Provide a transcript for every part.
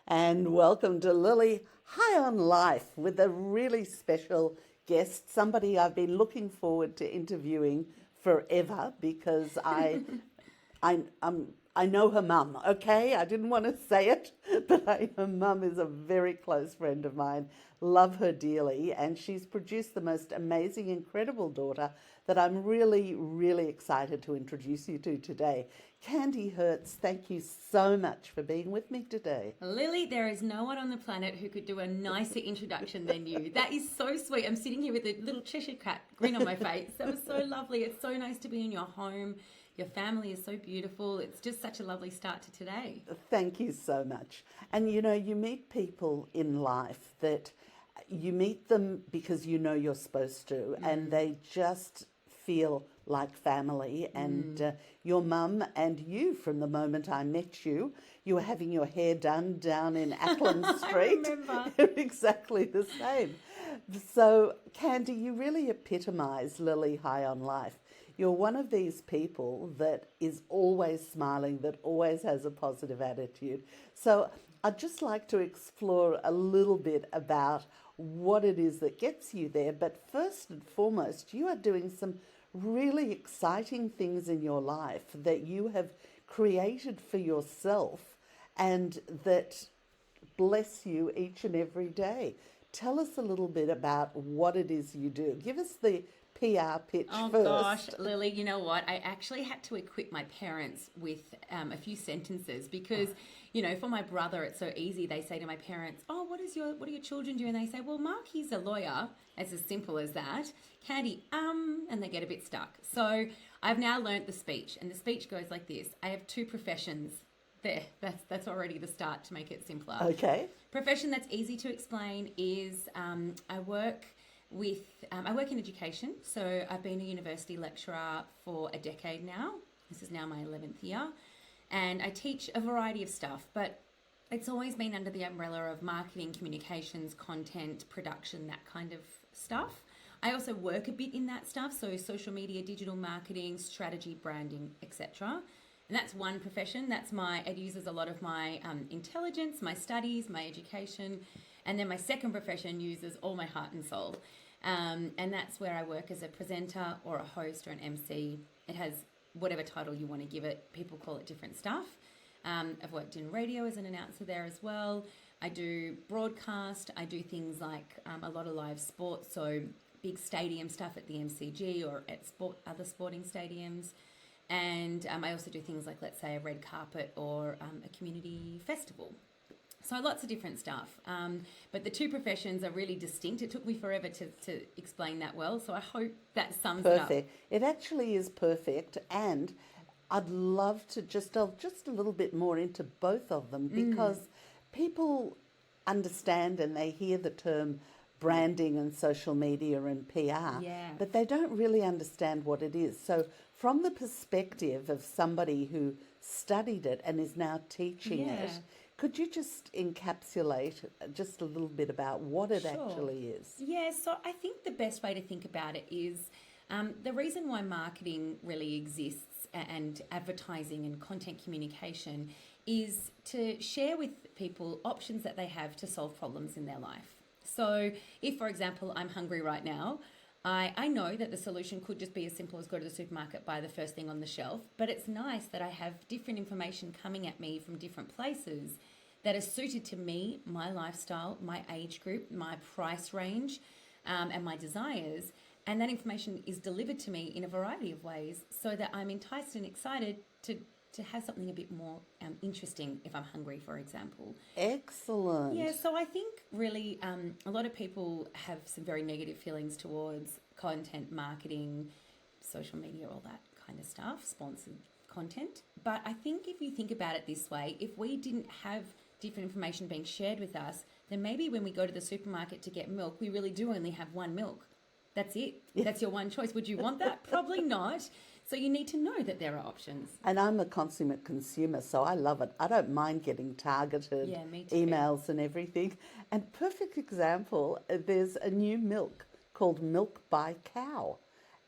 and welcome to Lily High on Life with a really special guest, somebody I've been looking forward to interviewing forever because I know her mum, okay? I didn't want to say it, but her mum is a very close friend of mine. Love her dearly, and she's produced the most amazing, incredible daughter that I'm really, really excited to introduce you to today. Candy Hertz, thank you so much for being with me today. Lily, there is no one on the planet who could do a nicer introduction than you. That is so sweet. I'm sitting here with a little Cheshire cat grin on my face. That was so lovely. It's so nice to be in your home. Your family is so beautiful. It's just such a lovely start to today. Thank you so much. And you know, you meet people in life that you meet them because you know you're supposed to, and they just feel like family. And your mum and you, from the moment I met you, you were having your hair done down in Ackland Street. I remember. Exactly the same. So, Candy, you really epitomise Lily High on Life. You're one of these people that is always smiling, that always has a positive attitude. So I'd just like to explore a little bit about what it is that gets you there. But first and foremost, you are doing some really exciting things in your life that you have created for yourself and that bless you each and every day. Tell us a little bit about what it is you do. Give us the PR pitch Oh first. gosh, Lily, you know what? I actually had to equip my parents with a few sentences because, you know, for my brother, it's so easy. They say to my parents, "Oh, what do your children do?" And they say, "Well, Mark, he's a lawyer." It's as simple as that. Candy, and they get a bit stuck. So I've now learnt the speech, and the speech goes like this: I have two professions. There, that's already the start to make it simpler. Okay. Profession that's easy to explain is I work in education, so I've been a university lecturer for a decade now. This is now my 11th year, and I teach a variety of stuff, but it's always been under the umbrella of marketing, communications, content, production, that kind of stuff. I also work a bit in that stuff, so social media, digital marketing, strategy, branding, etc. And that's one profession. It uses a lot of my intelligence, my studies, my education. And then my second profession uses all my heart and soul. And that's where I work as a presenter or a host or an MC. It has whatever title you want to give it. People call it different stuff. I've worked in radio as an announcer there as well. I do broadcast. I do things like a lot of live sports, so big stadium stuff at the MCG or at other sporting stadiums. And I also do things like, let's say, a red carpet or a community festival. So lots of different stuff. But the two professions are really distinct. It took me forever to explain that well. So I hope that sums it up. Perfect. It actually is perfect. And I'd love to delve just a little bit more into both of them because people understand and they hear the term branding and social media and PR, but they don't really understand what it is. So from the perspective of somebody who studied it and is now teaching it, could you just encapsulate just a little bit about what it actually is? Yeah, so I think the best way to think about it is the reason why marketing really exists and advertising and content communication is to share with people options that they have to solve problems in their life. So if, for example, I'm hungry right now, I know that the solution could just be as simple as go to the supermarket, buy the first thing on the shelf, but it's nice that I have different information coming at me from different places that is suited to me, my lifestyle, my age group, my price range, and my desires. And that information is delivered to me in a variety of ways so that I'm enticed and excited to have something a bit more interesting if I'm hungry, for example. Excellent. Yeah, so I think really a lot of people have some very negative feelings towards content marketing, social media, all that kind of stuff, sponsored content. But I think if you think about it this way, if we didn't have different information being shared with us, then maybe when we go to the supermarket to get milk, we really do only have one milk. That's it. Yeah. That's your one choice. Would you want that? Probably not. So you need to know that there are options. And I'm a consummate consumer, so I love it. I don't mind getting targeted emails and everything. And perfect example, there's a new milk called Milk by Cow.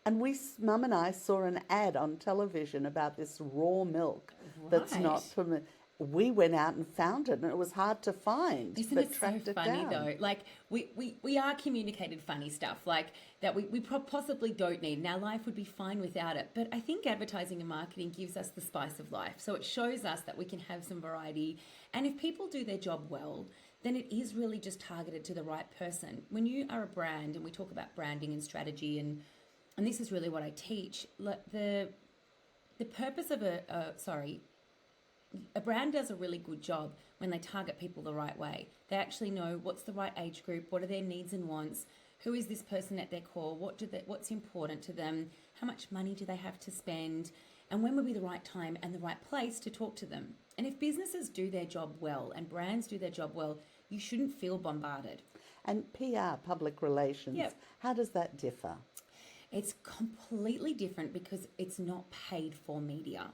And Mum and I saw an ad on television about this raw milk that's not from we went out and found it, and it was hard to find. Isn't but it so tracked it funny down. though? Like we are communicated funny stuff like that we possibly don't need, and our life would be fine without it. But I think advertising and marketing gives us the spice of life. So it shows us that we can have some variety. And if people do their job well, then it is really just targeted to the right person. When you are a brand, and we talk about branding and strategy, and this is really what I teach, the purpose of a brand does a really good job when they target people the right way. They actually know what's the right age group, what are their needs and wants, who is this person at their core, what's important to them, how much money do they have to spend, and when would be the right time and the right place to talk to them. And if businesses do their job well and brands do their job well, you shouldn't feel bombarded. And PR, public relations, Yep. how does that differ? It's completely different because it's not paid for media.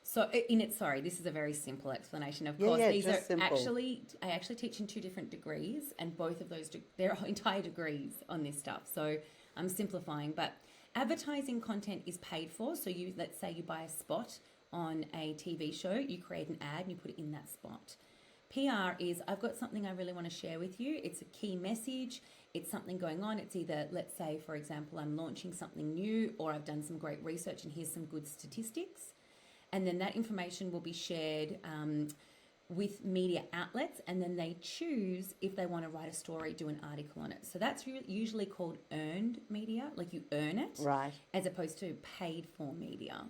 So this is a very simple explanation. Of course, these just are simple. I actually teach in 2 different degrees, and both of those, they're entire degrees on this stuff. So I'm simplifying, but advertising content is paid for. So let's say you buy a spot on a TV show, you create an ad and you put it in that spot. PR is, I've got something I really want to share with you. It's a key message. It's something going on. It's either, let's say, for example, I'm launching something new, or I've done some great research and here's some good statistics. And then that information will be shared with media outlets, and then they choose if they want to write a story, do an article on it. So that's usually called earned media, like you earn it, Right. as opposed to paid for media.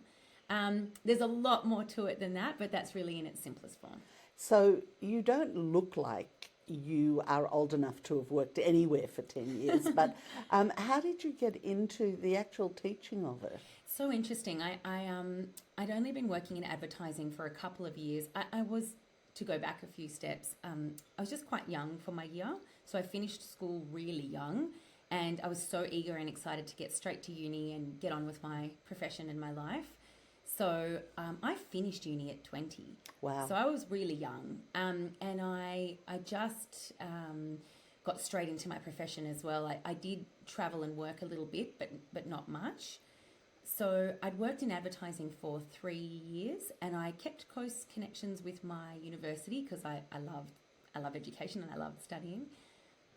There's a lot more to it than that, but that's really in its simplest form. So you don't look like you are old enough to have worked anywhere for 10 years, but how did you get into the actual teaching of it? So interesting. I'd only been working in advertising for a couple of years. I was, to go back a few steps, I was just quite young for my year. So I finished school really young, and I was so eager and excited to get straight to uni and get on with my profession and my life. So I finished uni at 20. Wow. So I was really young, and I just got straight into my profession as well. I did travel and work a little bit, but not much. So I'd worked in advertising for 3 years, and I kept close connections with my university because I love education and I love studying.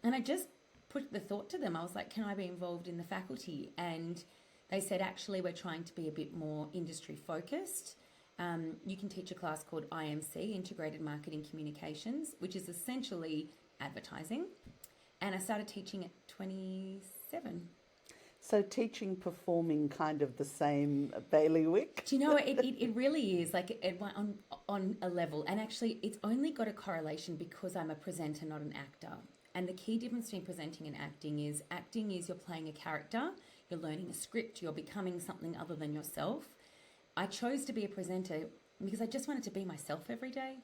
And I just put the thought to them. I was like, can I be involved in the faculty? And they said, actually, we're trying to be a bit more industry focused. You can teach a class called IMC, Integrated Marketing Communications, which is essentially advertising. And I started teaching at 27. So teaching, performing, kind of the same bailiwick? Do you know, it really is like it went on a level. And actually, it's only got a correlation because I'm a presenter, not an actor. And the key difference between presenting and acting is you're playing a character, you're learning a script, you're becoming something other than yourself. I chose to be a presenter because I just wanted to be myself every day,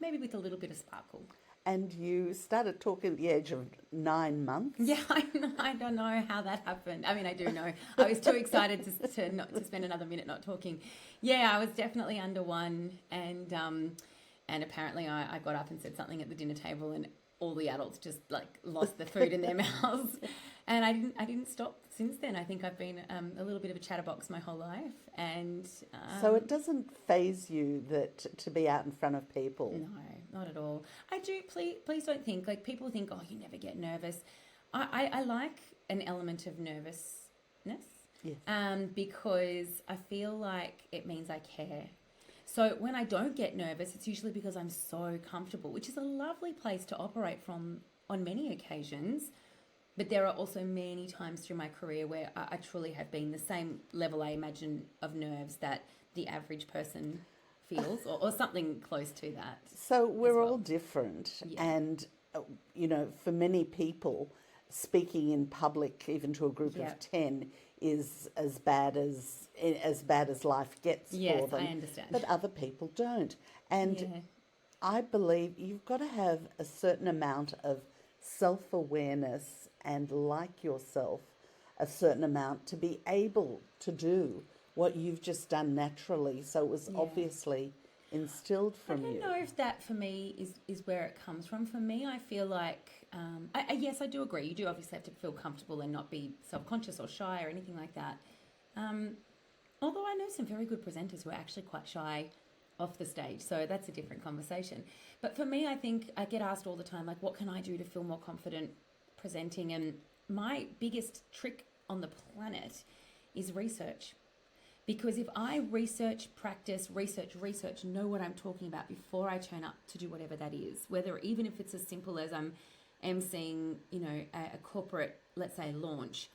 maybe with a little bit of sparkle. And you started talking at the age of 9 months? Yeah, I don't know how that happened. I mean, I do know. I was too excited to spend another minute not talking. Yeah, I was definitely under 1, and apparently I got up and said something at the dinner table, and all the adults just like lost the food in their mouths. And I didn't stop since then. I think I've been a little bit of a chatterbox my whole life, and so it doesn't faze you that to be out in front of people? No, not at all. I do. Please don't think like people think. Oh, you never get nervous. I like an element of nervousness, Yes. because I feel like it means I care. So when I don't get nervous, it's usually because I'm so comfortable, which is a lovely place to operate from on many occasions. But there are also many times through my career where I truly have been the same level, I imagine, of nerves that the average person feels, or something close to that. So we're all different. Yeah. And, for many people, speaking in public, even to a group Yeah. of 10, is as bad as life gets Yes, for them. I understand. But other people don't. And Yeah. I believe you've got to have a certain amount of self-awareness and like yourself a certain amount to be able to do what you've just done naturally. So it was Yeah. obviously instilled I from don't you. know if that for me is where it comes from. For me, I feel like, yes, I do agree. You do obviously have to feel comfortable and not be self-conscious or shy or anything like that. Although I know some very good presenters who are actually quite shy off the stage. So that's a different conversation. But for me, I think I get asked all the time, like, what can I do to feel more confident presenting? And my biggest trick on the planet is research. Because if I research, practice, research, know what I'm talking about before I turn up to do whatever that is, whether even if it's as simple as I'm emceeing, a corporate, let's say, launch,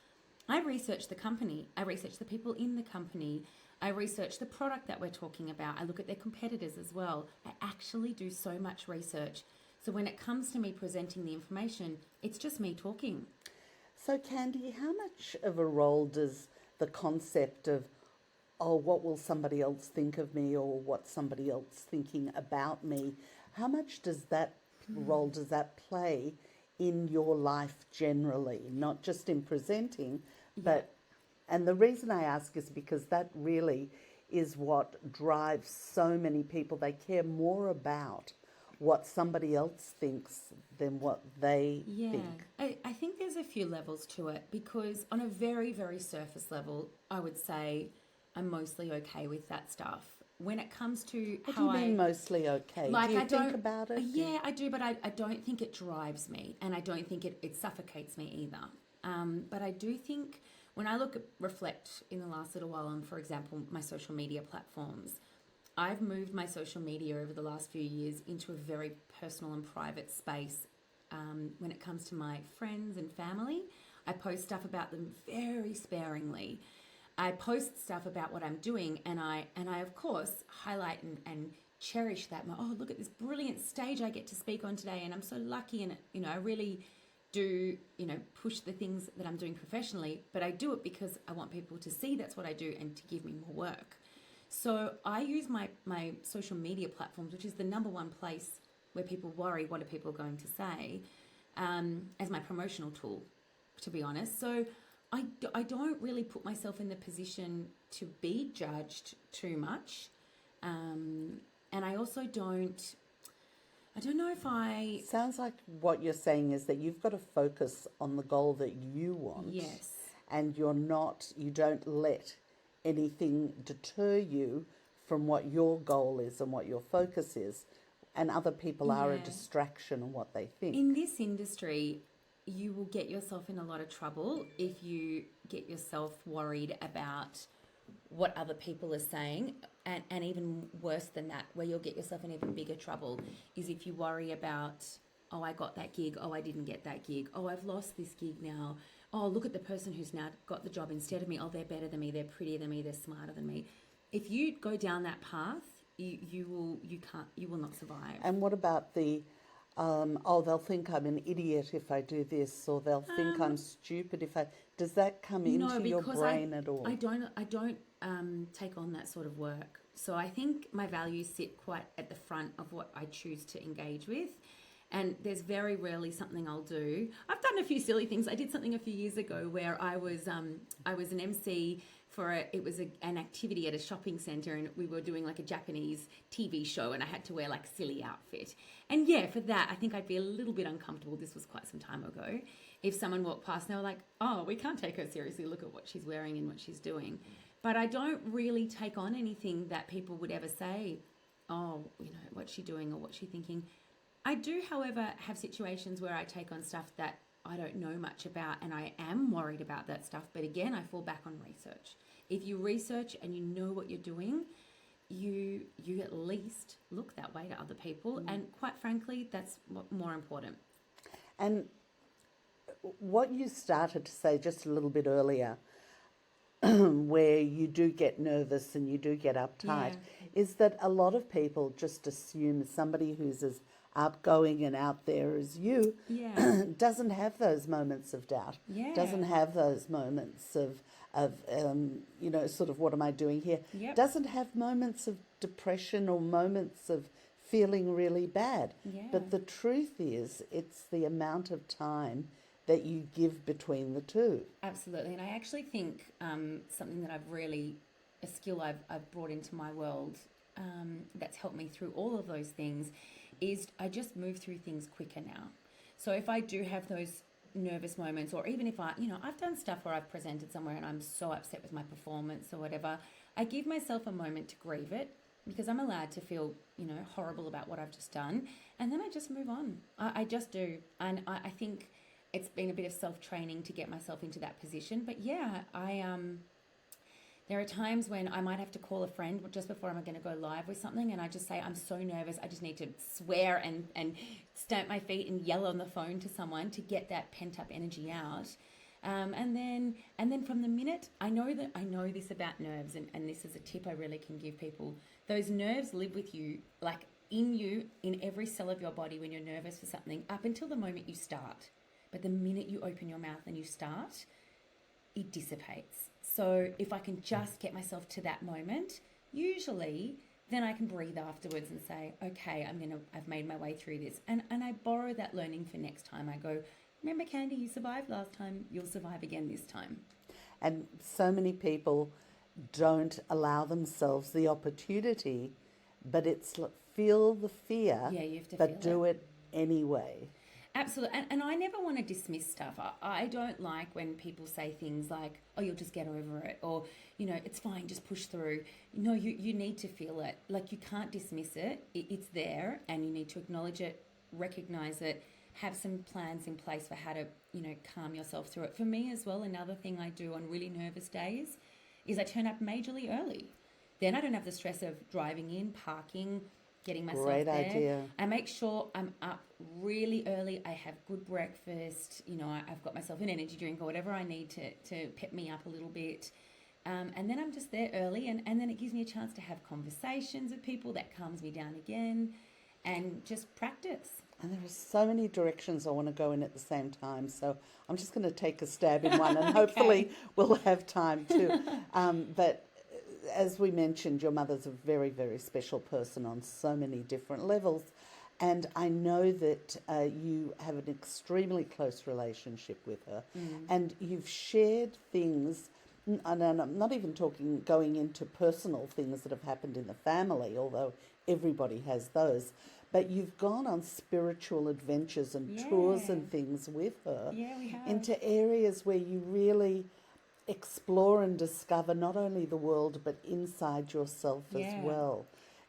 I research the company, I research the people in the company, I research the product that we're talking about, I look at their competitors as well. I actually do so much research. So when it comes to me presenting the information, it's just me talking. So, Candy, how much of a role does the concept of, oh, what will somebody else think of me, or what somebody else thinking about me, how much does that role does that play in your life generally, not just in presenting, but, and the reason I ask is because that really is what drives so many people. They care more about what somebody else thinks than what they think. I think there's a few levels to it, because on a very, very surface level, I would say I'm mostly okay with that stuff. When it comes to What do you mean mostly okay? Like, do you think about it? Yeah, I do, but I don't think it drives me, and I don't think it suffocates me either. But I do think when I reflect in the last little while on, for example, my social media platforms, I've moved my social media over the last few years into a very personal and private space. When it comes to my friends and family, I post stuff about them very sparingly. I post stuff about what I'm doing, and I of course highlight and cherish that. Oh, look at this brilliant stage I get to speak on today, and I'm so lucky. And I really do push the things that I'm doing professionally, but I do it because I want people to see that's what I do and to give me more work. So I use my social media platforms, which is the number one place where people worry what are people going to say, as my promotional tool, to be honest. So I don't really put myself in the position to be judged too much. And I also I don't know if I... Sounds like what you're saying is that you've got to focus on the goal that you want. Yes. And you don't let anything deter you from what your goal is and what your focus is. And other people are a distraction on what they think. In this industry, you will get yourself in a lot of trouble if you get yourself worried about what other people are saying, and even worse than that, where you'll get yourself in even bigger trouble, is if you worry about, oh, I got that gig, oh, I didn't get that gig, oh, I've lost this gig now, oh, look at the person who's now got the job instead of me, oh, they're better than me, they're prettier than me, they're smarter than me. If you go down that path, you will not survive. And what about the oh, they'll think I'm an idiot if I do this, or they'll think I'm stupid if I... Does that come into your brain at all? I don't take on that sort of work. So I think my values sit quite at the front of what I choose to engage with. And there's very rarely something I'll do. I've done a few silly things. I did something a few years ago where I was an MC for an activity at a shopping centre, and we were doing like a Japanese TV show, and I had to wear like a silly outfit. And yeah, for that, I think I'd be a little bit uncomfortable. This was quite some time ago. If someone walked past and they were like, oh, we can't take her seriously, look at what she's wearing and what she's doing. But I don't really take on anything that people would ever say, oh, what's she doing or what's she thinking. I do, however, have situations where I take on stuff that I don't know much about, and I am worried about that stuff. But again, I fall back on research. If you research and you know what you're doing, you at least look that way to other people. And quite frankly, that's more important. And what you started to say just a little bit earlier, where you do get nervous and you do get uptight, is that a lot of people just assume somebody who's as outgoing and out there as you doesn't have those moments of doubt, doesn't have those moments of sort of what am I doing here, doesn't have moments of depression or moments of feeling really bad. But the truth is, it's the amount of time that you give between the two. Absolutely. And I actually think something that a skill I've brought into my world that's helped me through all of those things is I just move through things quicker now. So if I do have those nervous moments, or even if I've done stuff where I've presented somewhere and I'm so upset with my performance or whatever, I give myself a moment to grieve it, because I'm allowed to feel, horrible about what I've just done. And then I just move on. I just do. And I think it's been a bit of self-training to get myself into that position. But yeah, there are times when I might have to call a friend just before I'm going to go live with something, and I just say, I'm so nervous, I just need to swear and stamp my feet and yell on the phone to someone to get that pent-up energy out. And then from the minute, I know this about nerves, and this is a tip I really can give people. Those nerves live with you, like in you, in every cell of your body when you're nervous for something, up until the moment you start. But the minute you open your mouth and you start, it dissipates. So if I can just get myself to that moment, usually then I can breathe afterwards and say, okay, I've made my way through this. And I borrow that learning for next time. I go, remember, Candy, you survived last time, you'll survive again this time. And so many people don't allow themselves the opportunity, but it's feel the fear, Yeah, you have to but feel do it anyway. Absolutely. And I never want to dismiss stuff. I don't like when people say things like, oh, you'll just get over it, or, it's fine, just push through. No, you need to feel it. Like, you can't dismiss it. It's there, and you need to acknowledge it, recognize it, have some plans in place for how to, calm yourself through it. For me as well, another thing I do on really nervous days is I turn up majorly early. Then I don't have the stress of driving in, parking, getting myself Great there. idea. I make sure I'm up really early. I have good breakfast. I've got myself an energy drink or whatever I need to pep me up a little bit. And then I'm just there early, and then it gives me a chance to have conversations with people. That calms me down again, and just practice. And there are so many directions I want to go in at the same time. So I'm just going to take a stab in one, and hopefully we'll have time to. But as we mentioned, your mother's a very, very special person on so many different levels. And I know that you have an extremely close relationship with her. And you've shared things, and I'm not even talking going into personal things that have happened in the family, although everybody has those. But you've gone on spiritual adventures and tours and things with her into areas where you really explore and discover not only the world but inside yourself as well.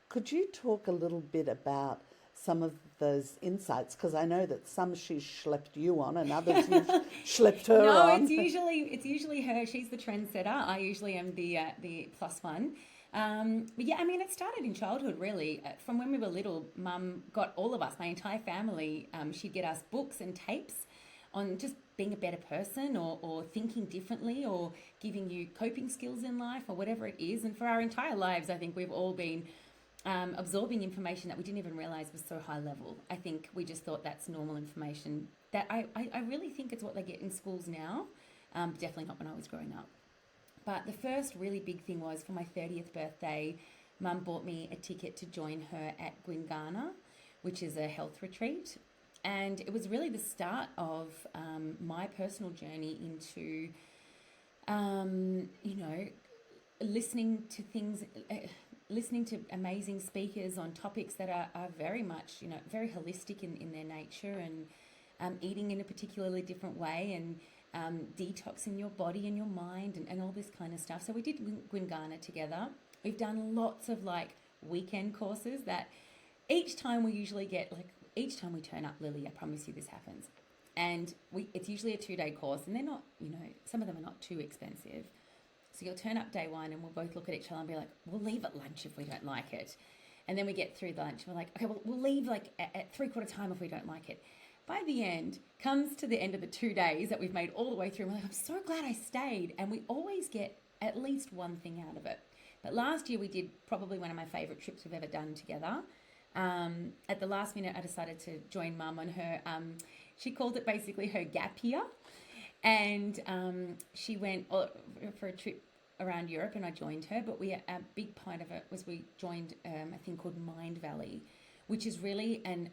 Could you talk a little bit about some of those insights? Because I know that some she's schlepped you on and others you've schlepped her on. No, it's usually her. She's the trendsetter. I usually am the plus one. But yeah, it started in childhood, really. From when we were little, Mum got all of us, my entire family, she'd get us books and tapes on just being a better person or thinking differently or giving you coping skills in life or whatever it is. And for our entire lives, I think we've all been absorbing information that we didn't even realise was so high level. I think we just thought that's normal information. That I really think it's what they get in schools now. Definitely not when I was growing up. But the first really big thing was for my 30th birthday, Mum bought me a ticket to join her at Gwingana, which is a health retreat. And it was really the start of my personal journey into, listening to things, listening to amazing speakers on topics that are very much, very holistic in their nature, and eating in a particularly different way, and detoxing your body and your mind and all this kind of stuff. So we did Gwingana together. We've done lots of weekend courses that each time we usually get each time we turn up, Lily, I promise you this happens. And it's usually a 2-day course, and they're not, some of them are not too expensive. So you'll turn up day one and we'll both look at each other and be like, we'll leave at lunch if we don't like it. And then we get through lunch and we're like, okay, well, we'll leave at 3/4 time if we don't like it. By the end, comes to the end of the 2 days that we've made all the way through, and we're like, I'm so glad I stayed. And we always get at least one thing out of it. But last year we did probably one of my favourite trips we've ever done together. At the last minute, I decided to join Mum on her, she called it basically her gap year. And she went for a trip around Europe, and I joined her. But a big part of it was we joined a thing called Mind Valley, which is really a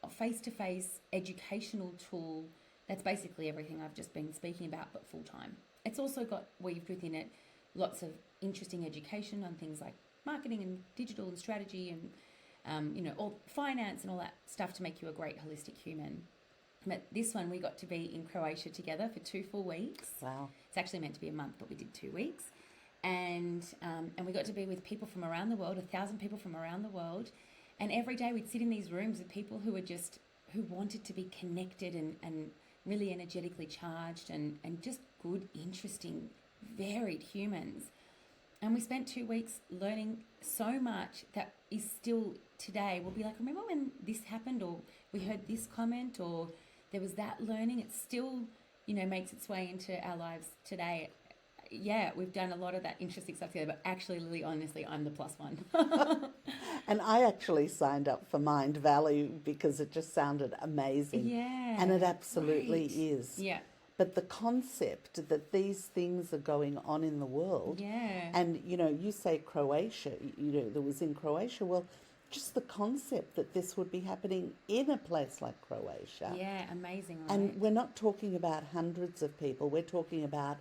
face-to-face educational tool that's basically everything I've just been speaking about, but full-time. It's also got weaved within it lots of interesting education on things like marketing and digital and strategy and, all finance and all that stuff to make you a great holistic human. But this one, we got to be in Croatia together for 2 full weeks. Wow. It's actually meant to be a month, but we did 2 weeks. and we got to be with people from around the world, 1,000 people from around the world, and every day we'd sit in these rooms with people who wanted to be connected and really energetically charged and just good, interesting, varied humans. And we spent 2 weeks learning so much that is still today. We'll be like, remember when this happened, or we heard this comment, or there was that learning? It still, makes its way into our lives today. Yeah, we've done a lot of that interesting stuff together, but actually, Lily, honestly, I'm the plus one. And I actually signed up for Mind Valley because it just sounded amazing. Yeah. And it absolutely right. is. Yeah. But the concept that these things are going on in the world, Yeah. and, you say Croatia, that was in Croatia. Well, just the concept that this would be happening in a place like Croatia. Yeah, amazing, right? And we're not talking about hundreds of people. We're talking about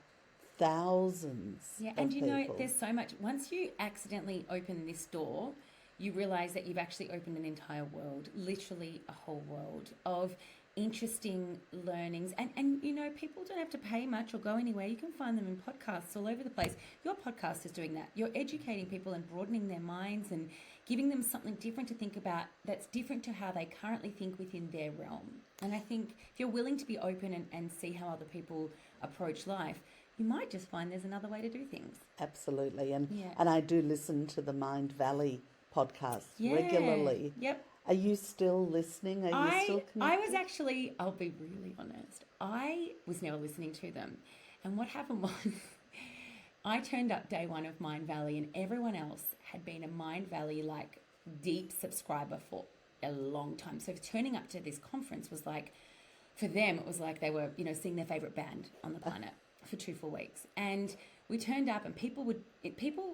thousands Yeah, of and people. there's so much. Once you accidentally open this door, you realize that you've actually opened an entire world, literally a whole world of interesting learnings. And people don't have to pay much or go anywhere. You can find them in podcasts all over the place. Your podcast is doing that. You're educating people and broadening their minds and giving them something different to think about that's different to how they currently think within their realm. And I think if you're willing to be open and see how other people approach life, you might just find there's another way to do things. Absolutely. And Yeah. and I do listen to the Mind Valley podcast Yeah. regularly. Yep. Are you still listening? Are you still connected? I was actually, I'll be really honest, I was never listening to them. And what happened was I turned up day one of Mind Valley, and everyone else had been a Mind Valley deep subscriber for a long time. So turning up to this conference was like, for them, it was like they were, seeing their favorite band on the planet for 2 full weeks. And we turned up, and people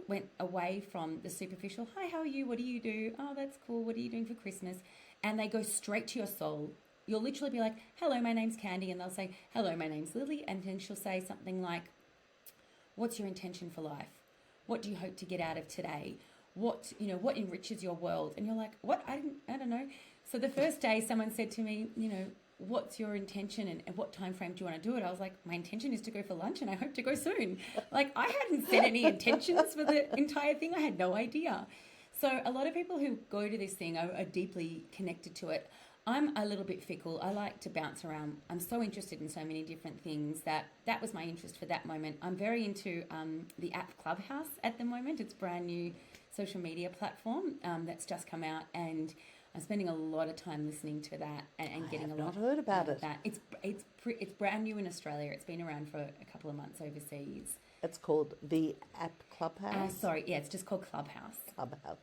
went away from the superficial, hi, how are you? What do you do? Oh, that's cool. What are you doing for Christmas? And they go straight to your soul. You'll literally be like, hello, my name's Candy. And they'll say, hello, my name's Lily. And then she'll say something like, what's your intention for life? What do you hope to get out of today? What enriches your world? And you're like, what? I don't know. So the first day someone said to me, what's your intention and what time frame do you want to do it? I was like, my intention is to go for lunch and I hope to go soon. Like, I hadn't set any intentions for the entire thing. I had no idea. So a lot of people who go to this thing are deeply connected to it. I'm a little bit fickle. I like to bounce around. I'm so interested in so many different things that was my interest for that moment. I'm very into the app Clubhouse at the moment. It's a brand new social media platform that's just come out, and I'm spending a lot of time listening to that and getting a lot. I've not heard about it. That. It's brand new in Australia. It's been around for a couple of months overseas. It's called the app Clubhouse? It's just called Clubhouse. Clubhouse.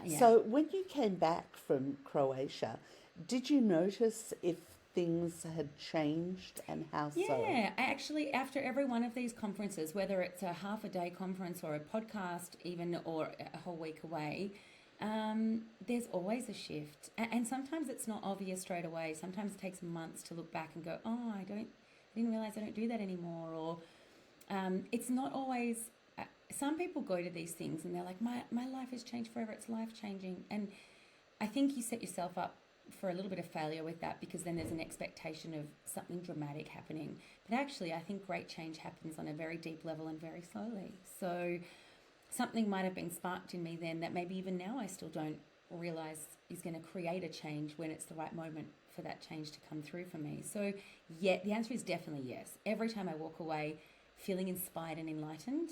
Yeah. So when you came back from Croatia, did you notice if things had changed, and how so? Yeah, actually, after every one of these conferences, whether it's a half a day conference or a podcast even, or a whole week away, there's always a shift. And sometimes it's not obvious straight away. Sometimes it takes months to look back and go, oh, I didn't realize I don't do that anymore. Or it's not always, some people go to these things and they're like, my life has changed forever. It's life changing. And I think you set yourself up for a little bit of failure with that, because then there's an expectation of something dramatic happening. But actually, I think great change happens on a very deep level and very slowly. So something might have been sparked in me then that maybe even now I still don't realize is going to create a change when it's the right moment for that change to come through for me. So yeah, the answer is definitely yes. Every time I walk away feeling inspired and enlightened,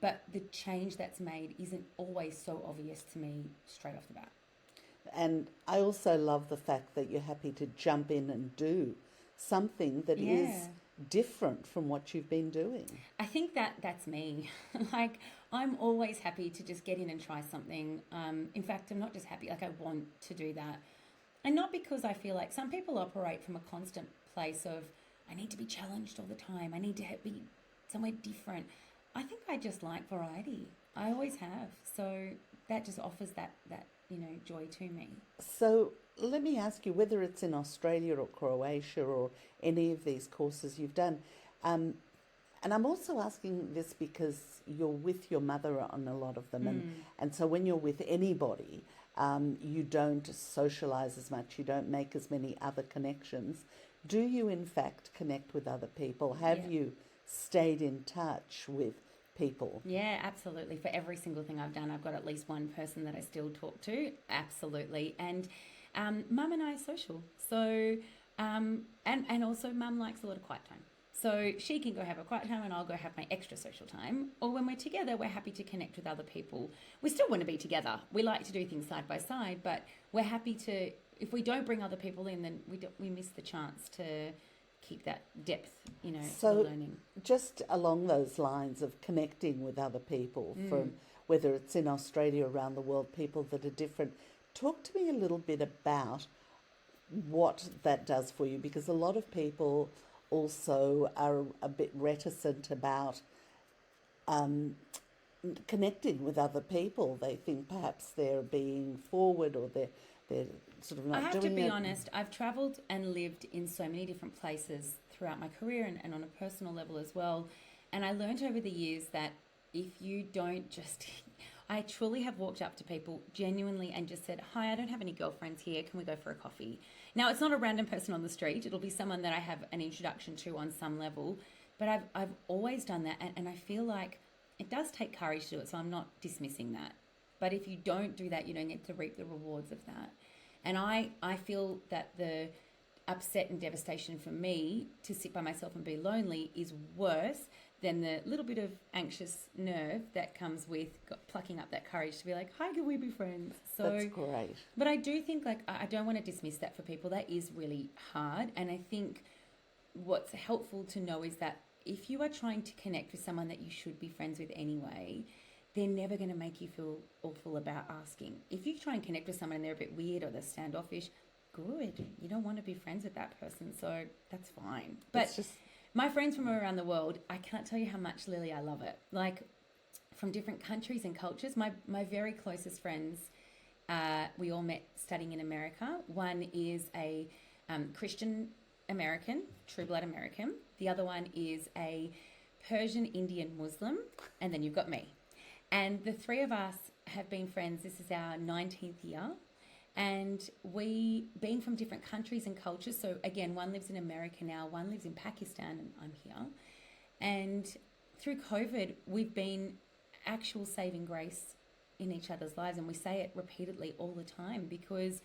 but the change that's made isn't always so obvious to me straight off the bat. And I also love the fact that you're happy to jump in and do something that is different from what you've been doing. I think that's me. Like, I'm always happy to just get in and try something. In fact, I'm not just happy, I want to do that. And not because I feel like some people operate from a constant place of, I need to be challenged all the time. I need to be somewhere different. I think I just like variety. I always have. So that just offers that joy to me. So let me ask you, whether it's in Australia or Croatia or any of these courses you've done, and I'm also asking this because you're with your mother on a lot of them, and so when you're with anybody, you don't socialise as much, you don't make as many other connections. Do you in fact connect with other people? Have you stayed in touch with people. Yeah, absolutely. For every single thing I've done, I've got at least one person that I still talk to. Absolutely. And Mum and I are social. So, and also Mum likes a lot of quiet time. So she can go have a quiet time and I'll go have my extra social time. Or when we're together, we're happy to connect with other people. We still want to be together. We like to do things side by side, but we're happy to, if we don't bring other people in, then we miss the chance to keep that depth, to the learning. Just along those lines of connecting with other people from whether it's in Australia or around the world, people that are different, talk to me a little bit about what that does for you, because a lot of people also are a bit reticent about connecting with other people. They think perhaps they're being forward or they're sort of not doing it. I have to be honest, I've travelled and lived in so many different places throughout my career and on a personal level as well. And I learned over the years that if you don't just... I truly have walked up to people genuinely and just said, hi, I don't have any girlfriends here. Can we go for a coffee? Now, it's not a random person on the street. It'll be someone that I have an introduction to on some level. But I've always done that. And I feel like it does take courage to do it. So I'm not dismissing that. But if you don't do that, you don't get to reap the rewards of that. And I feel that the upset and devastation for me to sit by myself and be lonely is worse than the little bit of anxious nerve that comes with plucking up that courage to be like, hi, can we be friends? So that's great. But I do think, I don't want to dismiss that for people. That is really hard. And I think what's helpful to know is that if you are trying to connect with someone that you should be friends with anyway, they're never going to make you feel awful about asking. If you try and connect with someone and they're a bit weird or they're standoffish, good. You don't want to be friends with that person, so that's fine. But my friends from around the world, I can't tell you how much, Lily, I love it. Like, from different countries and cultures, my very closest friends, we all met studying in America. One is a Christian American, true blood American. The other one is a Persian Indian Muslim, and then you've got me. And the three of us have been friends. This is our 19th year. And we, being from different countries and cultures, so again, one lives in America now, one lives in Pakistan, and I'm here. And through COVID, we've been actual saving grace in each other's lives. And we say it repeatedly all the time because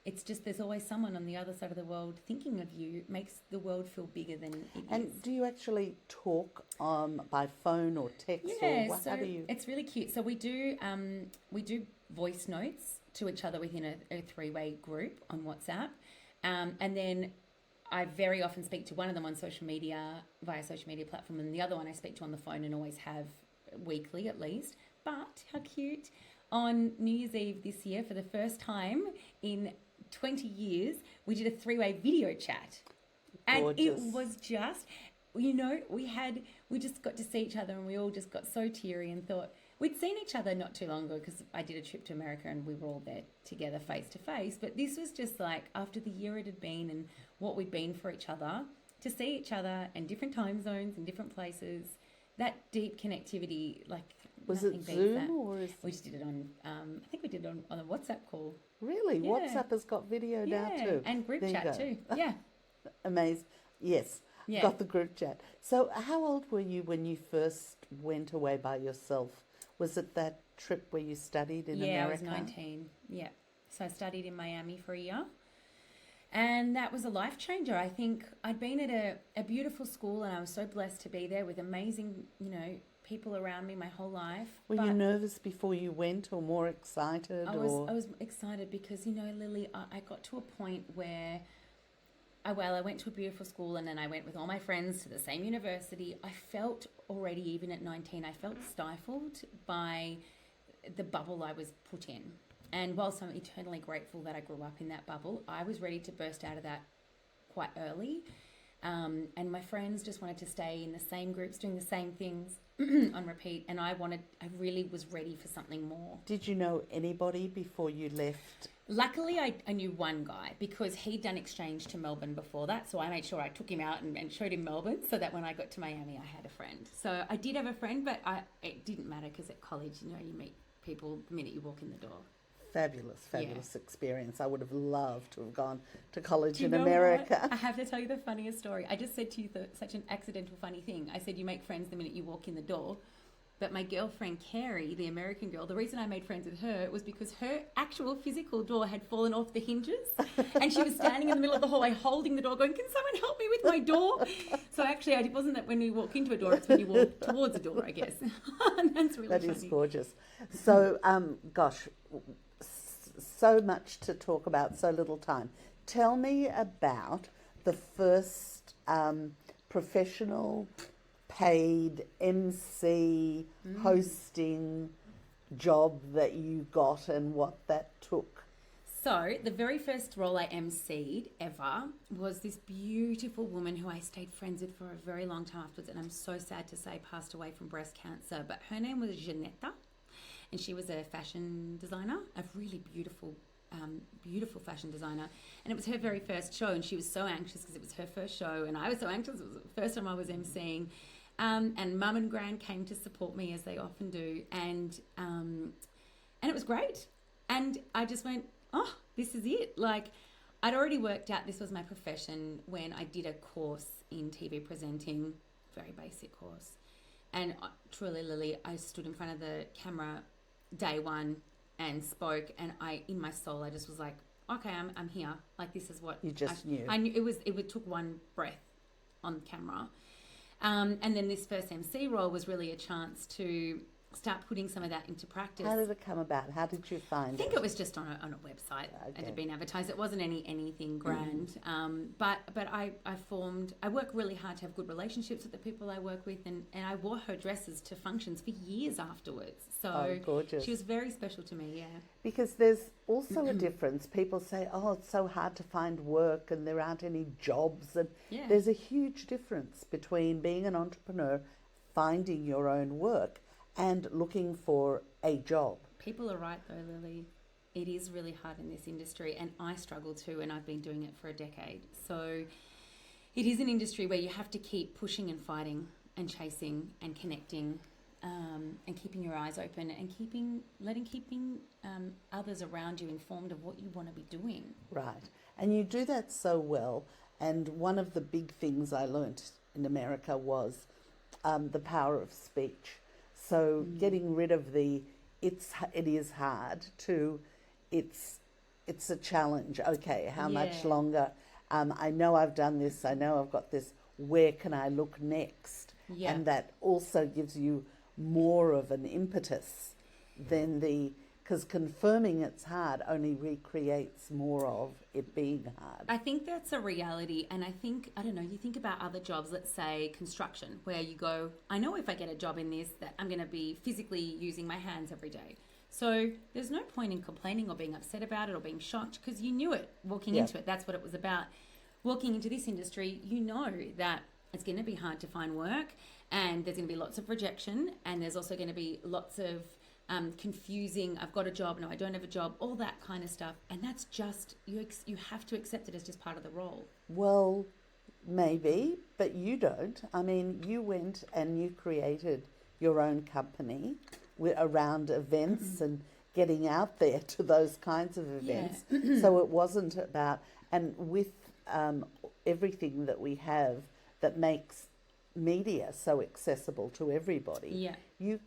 it's just there's always someone on the other side of the world thinking of you. It makes the world feel bigger than it is. And do you actually talk by phone or text? Yeah, or what, how do you... it's really cute. So we do voice notes to each other within a three-way group on WhatsApp. And then I very often speak to one of them on social media, via social media platform, and the other one I speak to on the phone and always have weekly at least. But how cute, on New Year's Eve this year, for the first time in 20 years, we did a three-way video chat. And Gorgeous. it was just, we just got to see each other and we all just got so teary and thought, we'd seen each other not too long ago because I did a trip to America and we were all there together face to face. But this was just like after the year it had been and what we'd been for each other, to see each other in different time zones and different places, that deep connectivity, like was nothing it beats Zoom that. or is... We just did it on, I think we did it on a WhatsApp call. Really? Yeah. WhatsApp has got video now too? And group There you chat go. too. Yeah. Amazing. Yes, Yeah. got the group chat. So how old were you when you first went away by yourself? Was it that trip where you studied in America? Yeah, I was 19. Yeah. So I studied in Miami for a year. And that was a life changer. I think I'd been at a beautiful school and I was so blessed to be there with amazing, people around me my whole life. Were you nervous before you went or more excited? I was excited because, Lily, I got to a point where I went to a beautiful school and then I went with all my friends to the same university. I felt already, even at 19, I felt stifled by the bubble I was put in. And whilst I'm eternally grateful that I grew up in that bubble, I was ready to burst out of that quite early. And my friends just wanted to stay in the same groups, doing the same things on repeat. And I really was ready for something more. Did you know anybody before you left? Luckily, I knew one guy because he'd done exchange to Melbourne before that. So I made sure I took him out and showed him Melbourne so that when I got to Miami, I had a friend. So I did have a friend, but it didn't matter because at college, you meet people the minute you walk in the door. Fabulous experience. I would have loved to have gone to college in know America. What? I have to tell you the funniest story. I just said to you such an accidental funny thing. I said you make friends the minute you walk in the door. But my girlfriend, Carrie, the American girl, the reason I made friends with her was because her actual physical door had fallen off the hinges. And she was standing in the middle of the hallway holding the door going, can someone help me with my door? So actually, it wasn't that when we walk into a door, it's when you walk towards a door, I guess. And that's really funny. That is gorgeous. So, gosh, so much to talk about, so little time. Tell me about the first professional paid MC hosting job that you got and what that took. So the very first role I MC'd ever was this beautiful woman who I stayed friends with for a very long time afterwards, and I'm so sad to say passed away from breast cancer. But her name was Janetta, and she was a fashion designer, a really beautiful fashion designer. And it was her very first show, and she was so anxious because it was her first show, and I was so anxious. It was the first time I was MCing. And Mum and Gran came to support me, as they often do, and it was great. And I just went, oh, this is it. Like, I'd already worked out this was my profession when I did a course in TV presenting, very basic course. And truly, Lily, I stood in front of the camera day one and spoke, and in my soul, I just was like, okay, I'm here. Like, this is what you just knew. I knew it took one breath on camera. And then this first MC role was really a chance to start putting some of that into practice. How did it come about? How did you find it? I think it was just on a website. Okay. It had been advertised. It wasn't anything grand. But I work really hard to have good relationships with the people I work with, and I wore her dresses to functions for years afterwards. So gorgeous. She was very special to me, yeah. Because there's also a difference. People say, oh, it's so hard to find work and there aren't any jobs. And there's a huge difference between being an entrepreneur, finding your own work, and looking for a job. People are right though, Lily. It is really hard in this industry, and I struggle too, and I've been doing it for a decade. So it is an industry where you have to keep pushing and fighting and chasing and connecting, and keeping your eyes open and keeping others around you informed of what you want to be doing. Right. And you do that so well. And one of the big things I learnt in America was the power of speech. So getting rid of it is hard to it's a challenge. Okay, how much longer? I know I've done this. I know I've got this. Where can I look next? Yeah. And that also gives you more of an impetus than because confirming it's hard only recreates more of it being hard. I think that's a reality. And I think, I don't know, you think about other jobs, let's say construction, where you go, I know if I get a job in this that I'm going to be physically using my hands every day. So there's no point in complaining or being upset about it or being shocked, because you knew it walking into it. That's what it was about. Walking into this industry, you know that it's going to be hard to find work, and there's going to be lots of rejection, and there's also going to be lots of confusing, I've got a job, no, I don't have a job, all that kind of stuff. And that's just, you have to accept it as just part of the role. Well, maybe, but you don't. I mean, you went and you created your own company around events and getting out there to those kinds of events. Yeah. So it wasn't about, and with everything that we have that makes media so accessible to everybody, you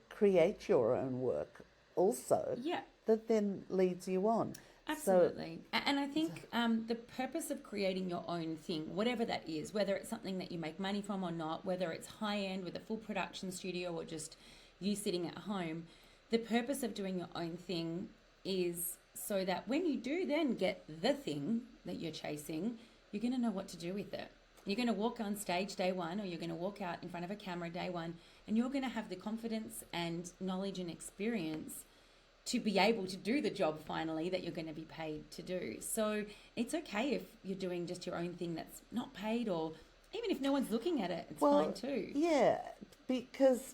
create your own work also that then leads you on. Absolutely. So, and I think the purpose of creating your own thing, whatever that is, whether it's something that you make money from or not, whether it's high-end with a full production studio or just you sitting at home, the purpose of doing your own thing is so that when you do then get the thing that you're chasing, you're going to know what to do with it. You're going to walk on stage day one, or you're going to walk out in front of a camera day one, and you're going to have the confidence and knowledge and experience to be able to do the job finally that you're going to be paid to do. So it's okay if you're doing just your own thing that's not paid, or even if no one's looking at it, it's fine too. Yeah, because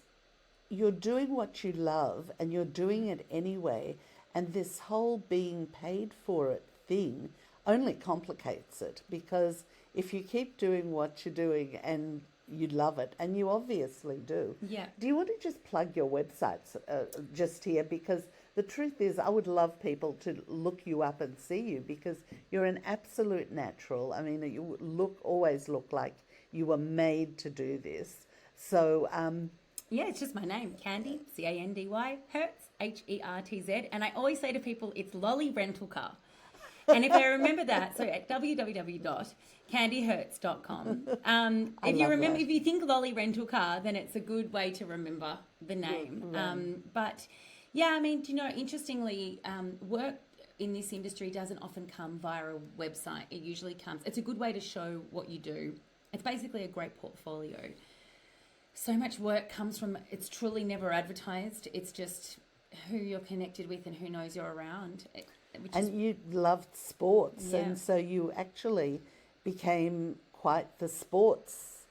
you're doing what you love and you're doing it anyway, and this whole being paid for it thing only complicates it, because if you keep doing what you're doing and you love it, and you obviously do. Yeah. Do you want to just plug your websites just here? Because the truth is, I would love people to look you up and see you, because you're an absolute natural. I mean, you always look like you were made to do this. So Yeah, it's just my name, Candy, Candy, Hertz, Hertz. And I always say to people, it's Lolly Rental Car. And if I remember that, so at www.candyhertz.com, if you remember, if you think Lolly Rental Car, then it's a good way to remember the name. Right. But yeah, I mean, interestingly, work in this industry doesn't often come via a website. It usually comes, it's a good way to show what you do. It's basically a great portfolio. So much work comes from, it's truly never advertised. It's just who you're connected with and who knows you're around. You loved sports, Yeah. and so you actually became quite the sports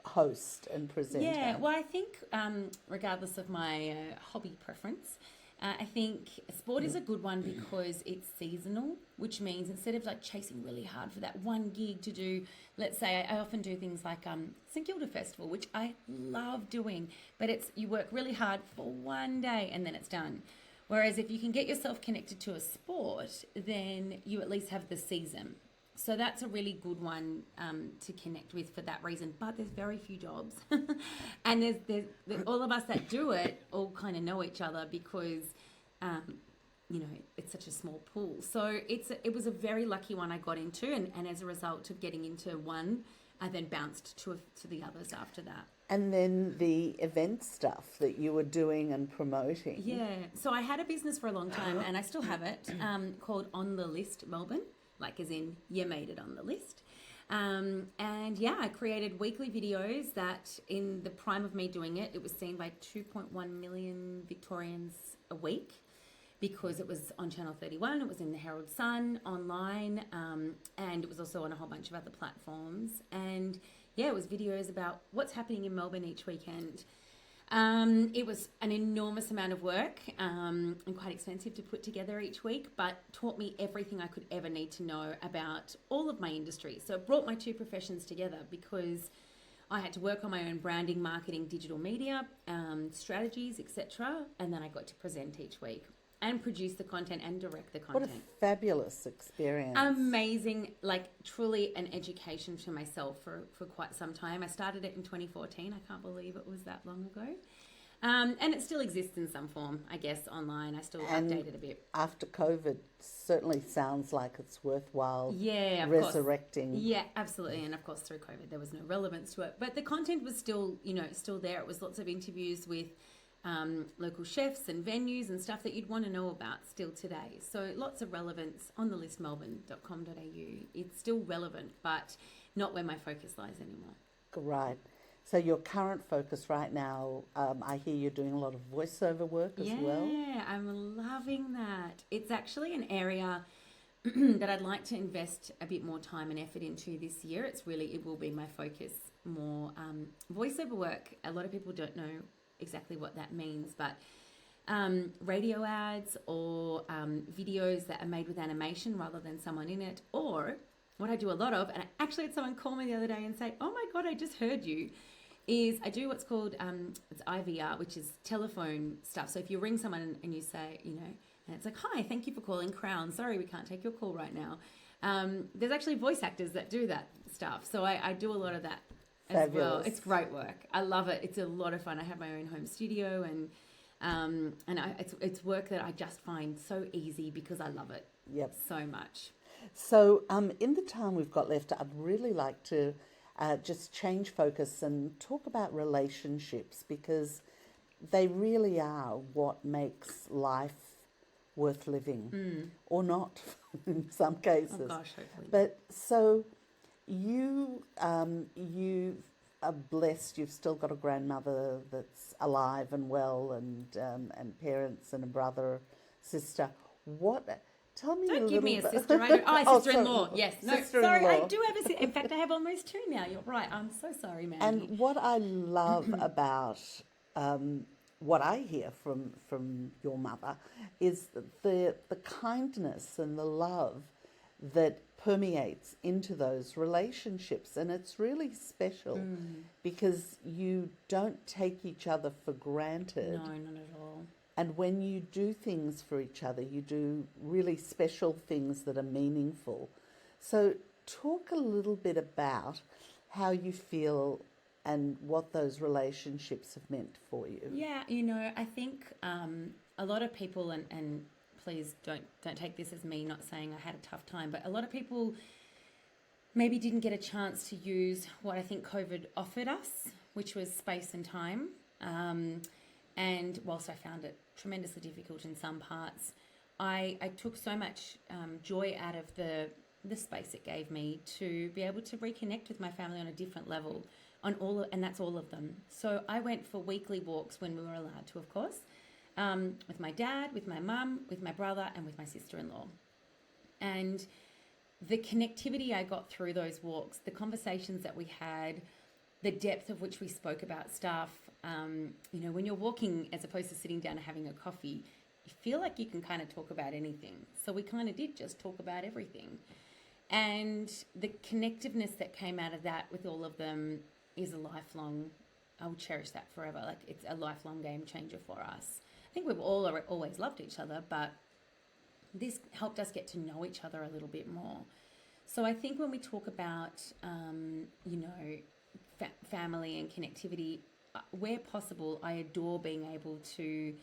host and presenter. Yeah, well, I think regardless of my hobby preference, I think sport is a good one because it's seasonal, which means instead of like chasing really hard for that one gig to do, let's say I often do things like St Kilda Festival, which I love doing, but it's you work really hard for one day and then it's done. Whereas if you can get yourself connected to a sport, then you at least have the season. So that's a really good one to connect with for that reason. But there's very few jobs. And there's all of us that do it all kind of know each other because, it's such a small pool. So it was a very lucky one I got into. And as a result of getting into one, I then bounced to the others after that. And then the event stuff that you were doing and promoting. Yeah. So I had a business for a long time and I still have it called On the List Melbourne. Like as in, you made it on the list. And yeah, I created weekly videos that in the prime of me doing it, it was seen by 2.1 million Victorians a week because it was on Channel 31, it was in the Herald Sun, online, and it was also on a whole bunch of other platforms. And yeah, it was videos about what's happening in Melbourne each weekend. It was an enormous amount of work and quite expensive to put together each week, but taught me everything I could ever need to know about all of my industry. So it brought my two professions together because I had to work on my own branding, marketing, digital media, strategies, etc. And then I got to present each week and produce the content and direct the content. What a fabulous experience. Amazing, like truly an education for myself for quite some time. I started it in 2014. I can't believe it was that long ago. And it still exists in some form, I guess, online. I still update it a bit. After COVID, certainly sounds like it's worthwhile resurrecting. Course. Yeah, absolutely. And of course, through COVID, there was no relevance to it. But the content was still, still there. It was lots of interviews with local chefs and venues and stuff that you'd want to know about still today. So lots of relevance on the list melbourne.com.au. It's still relevant, but not where my focus lies anymore. Right. So your current focus right now, I hear you're doing a lot of voiceover work as well. Yeah, I'm loving that. It's actually an area that I'd like to invest a bit more time and effort into this year. It will be my focus more. Voiceover work, a lot of people don't know exactly what that means, but radio ads or videos that are made with animation rather than someone in it, or what I do a lot of, and I actually had someone call me the other day and say, oh my God, I just heard you, is I do what's called, it's IVR, which is telephone stuff. So if you ring someone and you say, and it's like, hi, thank you for calling Crown. Sorry, we can't take your call right now. There's actually voice actors that do that stuff. So I do a lot of that. As well. It's great work. I love it. It's a lot of fun. I have my own home studio and it's work that I just find so easy because I love it so much. So in the time we've got left, I'd really like to just change focus and talk about relationships because they really are what makes life worth living or not in some cases. Oh gosh, hopefully. But so you are blessed. You've still got a grandmother that's alive and well, and parents and a brother, sister. Tell me. Don't a give me a bit. sister. Sister-in-law. Sorry. Yes. No. Sister-in-law. Sorry, I do have a sister. In fact, I have almost two now. You're right. I'm so sorry, Mandy. And what I love about what I hear from your mother is the kindness and the love that permeates into those relationships, and it's really special because you don't take each other for granted. No, not at all. And when you do things for each other, you do really special things that are meaningful. So talk a little bit about how you feel and what those relationships have meant for you. Yeah, I think a lot of people, and please don't take this as me not saying I had a tough time, but a lot of people maybe didn't get a chance to use what I think COVID offered us, which was space and time. And whilst I found it tremendously difficult in some parts, I took so much joy out of the space it gave me to be able to reconnect with my family on a different level, and that's all of them. So I went for weekly walks when we were allowed to, of course, with my dad, with my mum, with my brother, and with my sister-in-law. And the connectivity I got through those walks, the conversations that we had, the depth of which we spoke about stuff, when you're walking as opposed to sitting down and having a coffee, you feel like you can kind of talk about anything. So we kind of did just talk about everything. And the connectiveness that came out of that with all of them is a lifelong, I will cherish that forever. Like, it's a lifelong game changer for us. I think we've all always loved each other, but this helped us get to know each other a little bit more. So I think when we talk about, family and connectivity, where possible, I adore being able to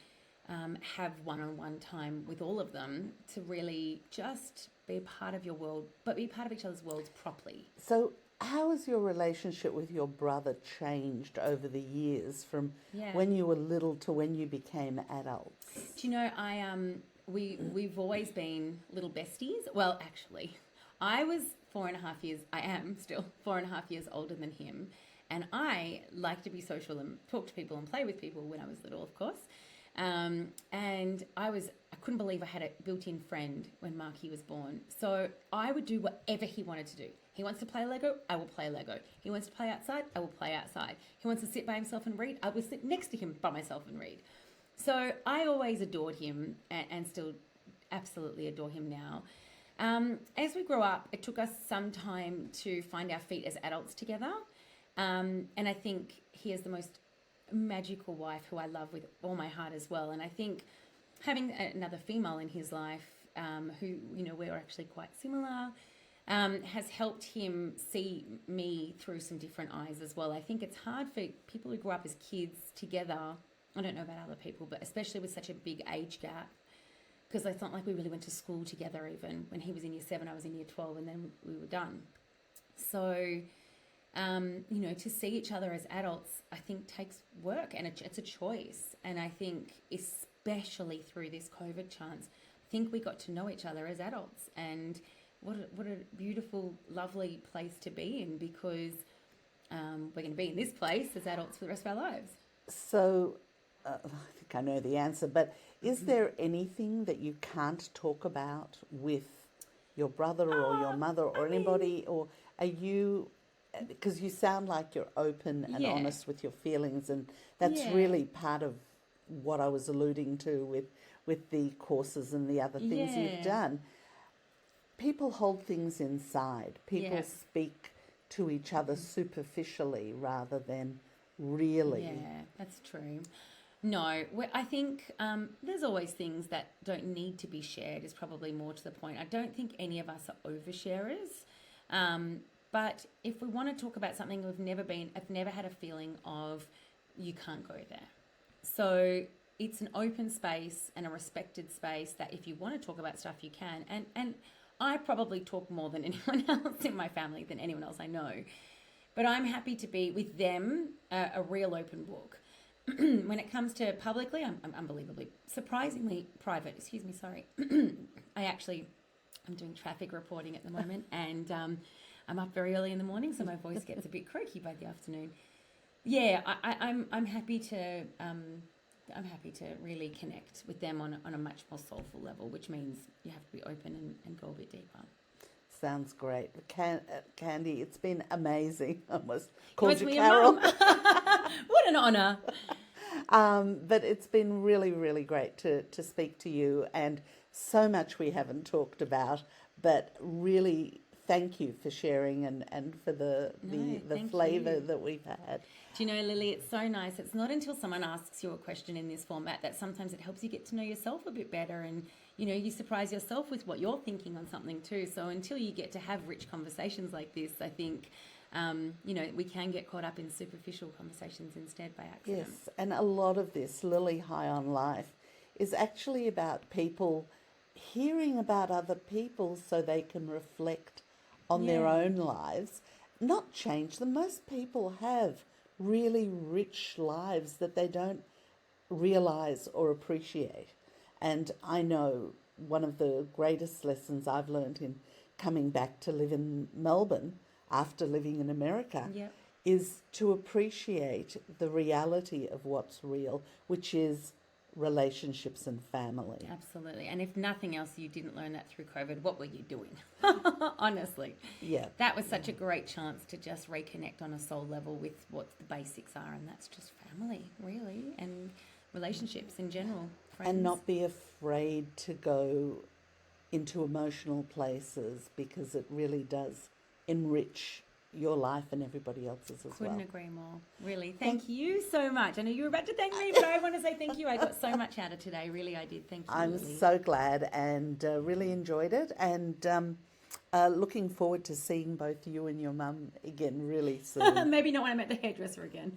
have one-on-one time with all of them to really just be a part of your world, but be part of each other's worlds properly. So how has your relationship with your brother changed over the years from when you were little to when you became adults? Do you know, we've always been little besties. Well, actually, I was 4.5 years, I am still 4.5 years older than him. And I like to be social and talk to people and play with people when I was little, of course. And I couldn't believe I had a built-in friend when Marky was born. So I would do whatever he wanted to do. He wants to play Lego, I will play Lego. He wants to play outside, I will play outside. He wants to sit by himself and read, I will sit next to him by myself and read. So I always adored him and still absolutely adore him now. As we grow up, it took us some time to find our feet as adults together. And I think he is the most magical wife who I love with all my heart as well. And I think having another female in his life, who, we're actually quite similar, has helped him see me through some different eyes as well. I think it's hard for people who grew up as kids together. I don't know about other people, but especially with such a big age gap, because it's not like we really went to school together. Even when he was in year 7, I was in year 12, and then we were done. So, to see each other as adults, I think takes work, and it's a choice. And I think especially through this COVID chance, I think we got to know each other as adults, and what a beautiful, lovely place to be in, because we're going to be in this place as adults for the rest of our lives. So, I think I know the answer, but is there anything that you can't talk about with your brother or your mother or anybody, or are you... Because you sound like you're open and honest with your feelings, and that's really part of what I was alluding to with the courses and the other things you've done. People hold things inside. People speak to each other superficially rather than really. Yeah, that's true. No, I think there's always things that don't need to be shared is probably more to the point. I don't think any of us are oversharers. But if we want to talk about something I've never had a feeling of, you can't go there. So it's an open space and a respected space that if you want to talk about stuff, you can. And I probably talk more than anyone else in my family, than anyone else I know. But I'm happy to be with them a real open book. When it comes to publicly, I'm unbelievably, surprisingly private. Excuse me, sorry. I'm doing traffic reporting at the moment, and I'm up very early in the morning, so my voice gets a bit croaky by the afternoon. Yeah, I'm happy to really connect with them on a much more soulful level, which means you have to be open and go a bit deeper. Sounds great. Candy, it's been amazing. I almost called you me Carol. What an honour. But it's been really, really great to speak to you, and so much we haven't talked about, but really thank you for sharing and for the flavour that we've had. Do you know, Lily, it's so nice. It's not until someone asks you a question in this format that sometimes it helps you get to know yourself a bit better, and, you surprise yourself with what you're thinking on something too. So until you get to have rich conversations like this, I think we can get caught up in superficial conversations instead by accident. Yes, and a lot of this, Lily High on Life, is actually about people hearing about other people so they can reflect on their Yeah. own lives, not change them. Most people have really rich lives that they don't realize or appreciate. And I know one of the greatest lessons I've learned in coming back to live in Melbourne after living in America Yep. is to appreciate the reality of what's real, which is relationships and family. Absolutely. And if nothing else, you didn't learn that through COVID, what were you doing? Honestly. Yeah. That was such a great chance to just reconnect on a soul level with what the basics are, and that's just family, really, and relationships in general. Friends. And not be afraid to go into emotional places, because it really does enrich your life and everybody else's as Couldn't well. agree more. Really. Thank you so much. I know you were about to thank me, but I want to say thank you. I got so much out of today. Really, I did. Thank you, I'm Lily. so glad and really enjoyed it, and looking forward to seeing both you and your mum again really soon. Maybe not when I'm at the hairdresser again.